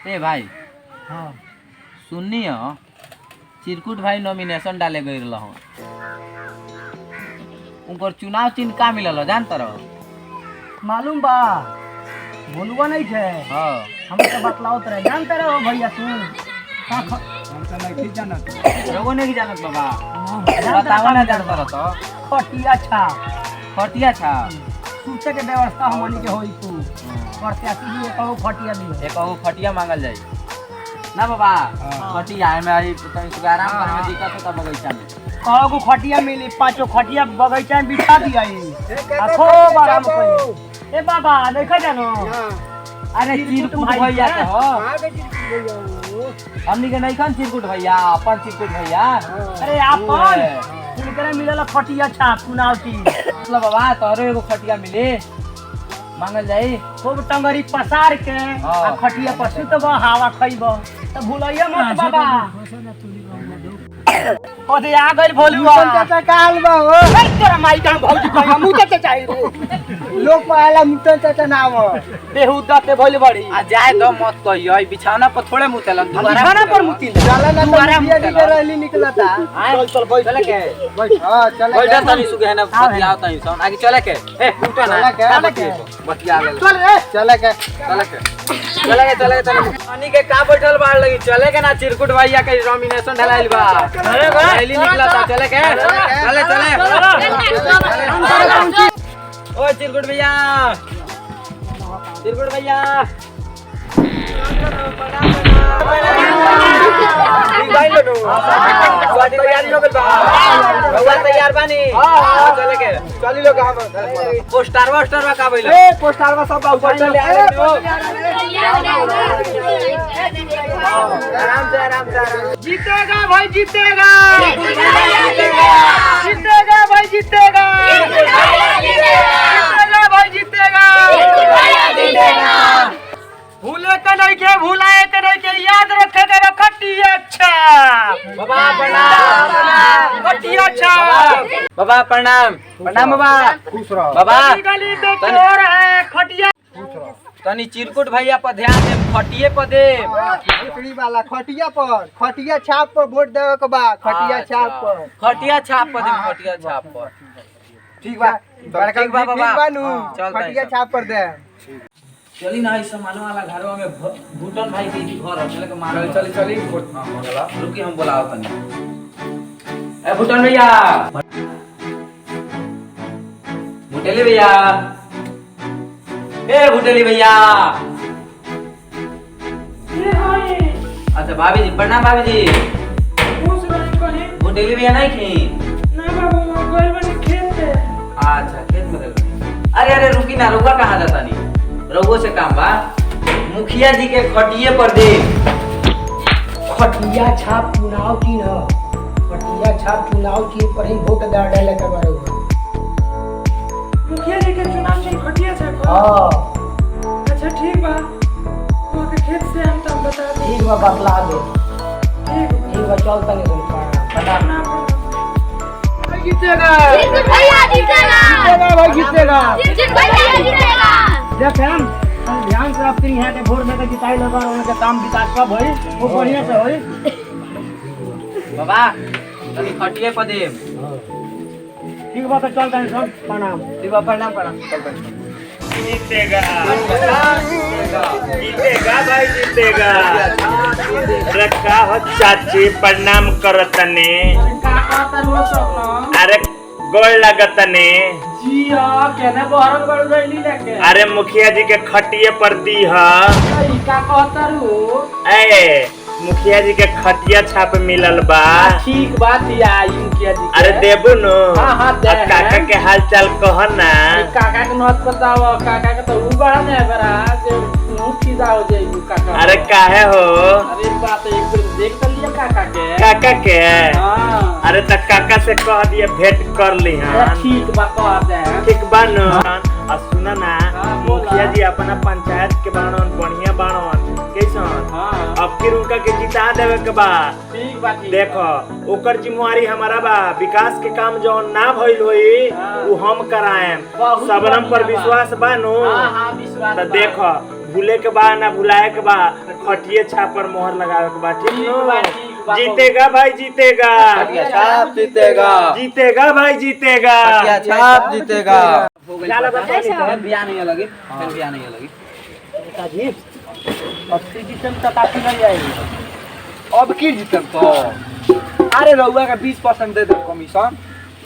ए भाई हाँ सुननी हो चिरकुट भाई नॉमिनेशन डाले गए रहो उनकर चुनाव चिन्ह का मिलल जानत रहो मालूम बा बोलुआ नहीं थे हाँ हम तो बतलाओ रहे जानते रहो भैया तू हम तो नहीं जानत रहो नहीं जानत बाबा बतावा ना जानत रहो तो खटिया छाप खटिया छा सूते के व्यवस्था हमनी के होई तू प्रत्याशी जी एको खटिया दी एको खटिया मांगल जाई ना बाबा खटिया में आई तो आराम करे में दिक्कत होता बगीचा में कहो खटिया मिली 5 खटिया बगीचा में बिछा दिया खूब आराम कर ए बाबा देखा जानो अरे चिरकुट भैया तो हो हमनी के नहीं खान चिरकुट भैया अपन चिरकुट भैया अरे अपन इनकरे मिलल खटिया छाप चुनाव चीज मतलब बाबा तोरो एगो खटिया मिले मांगल जाई खूब टंगरी पसार के आ खटिया पर सुतब हवा खइब त भूलइए मत बाबा ओदे आ गइल भोलुआ चाचा का हाल बा हो तेरा माई का भौजी कहिया मुते चाचा रे लोग पहला मुतन चाचा नाम हो बेहुदा पे भइल बड़ी आ जाए दो मत कहियो बिछौना पर थोड़े मुतेलन बिछौना पर मुती चला ना तो बिया के रैली निकलता चल चल बैठ चले के बैठ हां चले बैठ तनी सुगे है ना बतिया तनी सन आगे चले के ए उठो ना चले के बतिया गेल चल रे चले के चले पानी के का बैठल बाड़ लगी चले के ना चिरकुट भैया के नॉमिनेशन ढलाइल बा अरे रैली निकलता चले के चले ओ चिरकुट भैया भाई लो स्वागत तैयारी हो गइल बा रउआ तैयार बानी हां चले के चली लोग हम पोस्टर का भइल ए पोस्टर सब ऊपर चले आराम से जीतेगा भाई जीतेगा जीतेगा भाई जीतेगा जीतेगा भाई जीतेगा भूले के नहीं के भुलाए के नहीं के याद रखे के खटिया अच्छा बाबा प्रणाम खटिया अच्छा बाबा प्रणाम बाबा खुश रहो बाबा गली में चोर है खटिया तनी चिरकुट भैया पर ध्यान दे खटिए पर दे उकड़ी वाला खटिया पर खटिया छाप पर वोट देवे के बा खटिया छाप पर खटिया छाप पर दे खटिया छाप पर ठीक बा बड़का ठीक बा बाबा ठीक बानू चल खटिया छाप पर दे चली ना इस सामान वाला घरों में भूटन भाई के घर है चले के मार चली रुकी हम बुलाओ तनी ए भूटन भैया भूटेली भैया ए भूटेली भैया अच्छा भाभी जी प्रणाम भाभी जी भूटेली भैया नहीं खी अच्छा खेत में गए अरे रुकी ना रुका कहाँ जाता नहीं रउओ से काम बा मुखिया जी के खटिए पर दे खटिया छाप चुनाव चिन्ह खटिया छाप चुनाव चिन्ह पर ही वोट डाले के बारे मुखिया जी के चुनाव चिन्ह खटिया छाप हां अच्छा ठीक बा वहाँ के खेत से हम तब बता दे ठीक बा बतला दे ठीक बा चल तनी पता ना जीतेगा भैया जीतेगा भाई जीतेगा भैया जीतेगा देख हम ध्यान से अपनी है के वोट में जिताई लगा उनके काम विकास सब होई वो बढ़िया से होई बाबा तनी खटिए पर दे ठीक बा तो चल तनी सब प्रणाम ठीक बा प्रणाम चल तनी जीतेगा भाई जीतेगा रखा हो चाची प्रणाम करतने अरे गोल लगतने जिया केने बहरन बड़ गइली लेके अरे मुखिया जी के खटिए पर दी ह ई का कहतरू ए मुखिया जी के खटिया छाप मिलल बा ठीक बात दिया ई मुखिया जी अरे देबो नो हाँ, दे अब काका के हाल चाल कह ना काका के नत बताओ काका के तो उ बड़ा ने बरा जे मुंह सीधा हो जाई काका अरे काहे हो अरे बात एक बार देख त लिया काका के हां अरे त काका से कह दिए भेंट कर ली हां ठीक बा कह दे ठीक बा नो आ सुना ना हाँ, बोला। मुखिया जी अपना पंचायत के बाणन बढ़िया बाणन कैसन हां अब फिर उनका के जिता देवे के बा ठीक ठीक बा ठीक देखो ओकर जिम्मेवारी हमारा बा विकास के काम जो ना भइल होई वो हम कराएम बहुत सबनम पर बढ़िया बा। विश्वास बा नो हां विश्वास तो बा। देखो भूले के बा ना भुलाए के बा खटिए छाप पर मोहर लगावे के बा ठीक ठीक नो बा, ठीक बा। जीतेगा भाई जीतेगा खटिया छाप जीतेगा जीतेगा भाई जीतेगा खटिया छाप जीतेगा हो गई चलो बता दी फिर बियाह नहीं लगी फिर बियाह नहीं लगी नेताजी अब से जीतम तक आती नहीं आएगी अब की जीतम तो अरे रउआ का 20% दे दो कमीशन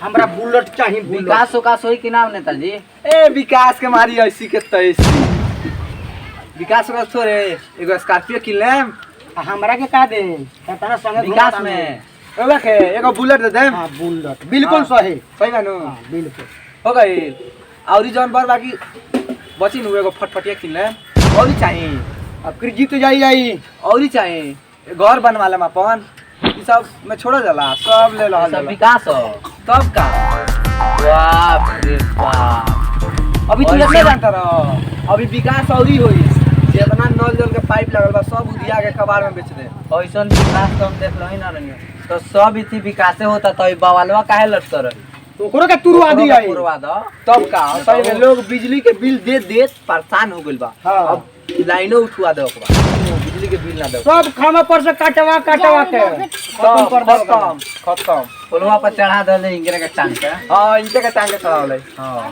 हमरा बुलेट चाहिए बुलेट विकास उकास होई कि नाम नेताजी ए विकास के मारी ऐसी के तैसी विकास का थोड़े एगो स्कॉर्पियो किन लेम हमरा के का दे तारा संगे विकास में रउआ के एगो बुलेट दे देम हां बुलेट बिल्कुल सही सही बानू हां बिल्कुल हो गई औरी जौन बर बाकी बची नु एगो फटफटिया किन लेम औरी चाहिए अब फिर जीत जाई औरी चाहिए घर बनवा लेम अपन ई सब में छोड़ जाला सब ले लो सब विकास हो तब का बाप रे बाप अभी तू और नहीं जानता रहो अभी विकास औरी होई जितना नल जल के पाइप लगल बा सब उधिया के कबाड़ में बेच दे ऐसन विकास तो हम देख रही ना रही तो सब इति विकासे होता तो बवालवा काहे लटकर रही ओकरो के तुरवा दी आई पुरवा दो तब का सही में लोग बिजली के बिल दे दे परेशान हो गइल बा हाँ। अब लाइनो उठवा दे ओकरा बिजली के बिल ना दे सब खामा पर से काटवा के खत्म कर दो खत्म खत्म पुलवा पर चढ़ा दले इंगरे के टांग के हां इनके का टांगे चढ़ावले हां